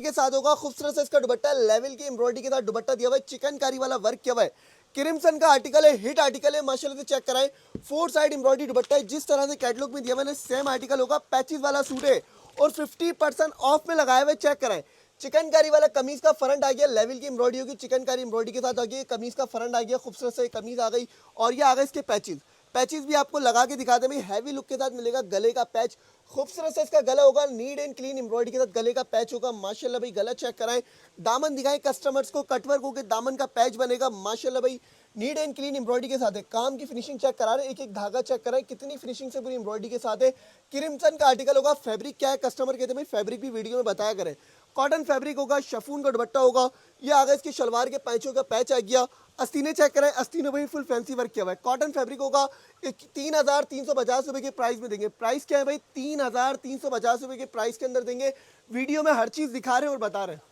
के साथ होगा खूबसूरत सा इसका दुपट्टा, लेवल की एम्ब्रॉयडरी के साथ दुपट्टा दिया हुआ है, चिकनकारी वाला वर्क किया हुआ है। क्रिम्सन का आर्टिकल है, हिट आर्टिकल है, माशाल्लाह से चेक कराएं। 4 साइड एम्ब्रॉयडरी दुपट्टा है, जिस तरह से कैटलॉग में दिया हुआ है सेम आर्टिकल होगा। पैचेस वाला सूट है और 50% ऑफ में लगाया हुआ है, चेक कराएं। चिकनकारी वाला कमीज का फ्रंट आ गया, लेवल की एम्ब्रॉयडरी होगी, चिकनकारी एम्ब्रॉयडरी के साथ आ गई। कमीज का फ्रंट आ गया, खूबसूरत से कमीज आ गई और ये आ गए इसके पैचेस। पैचेस भी आपको लगा के दिखाते हैं, हैवी लुक के साथ मिलेगा। गले का पैच खूबसूरत से इसका गला होगा, नीट एंड क्लीन एम्ब्रॉयडरी के साथ गले का पैच होगा। माशाल्लाह भाई गला चेक कराएं। दामन दिखाएं कस्टमर्स को, कटवर्क होकर दामन का पैच बनेगा। माशाल्लाह भाई नीट एंड क्लीन एम्ब्रॉयडरी के साथ है। काम की फिनिशिंग चेक करा रहे हैं, एक एक धागा चेक कराएं कितनी फिनिशिंग से पूरी एम्ब्रॉयडरी के साथ है। क्रिम्सन का आर्टिकल होगा। फैब्रिक क्या है, कस्टमर कहते हैं भाई फैब्रिक भी वीडियो में बताया करें। कॉटन फैब्रिक होगा, शफून का दुपट्टा होगा। ये आ गया इसकी शलवार के पैचों का पैच आ गया। अस्तीने चेक करें, अस्तीनों भाई फुल फैंसी वर्क किया हुआ है। कॉटन फैब्रिक होगा। 3,350 रुपए के प्राइस में देंगे। प्राइस क्या है भाई, 3,350 रुपए के प्राइस के अंदर देंगे। वीडियो में हर चीज दिखा रहे हैं और बता रहे हैं।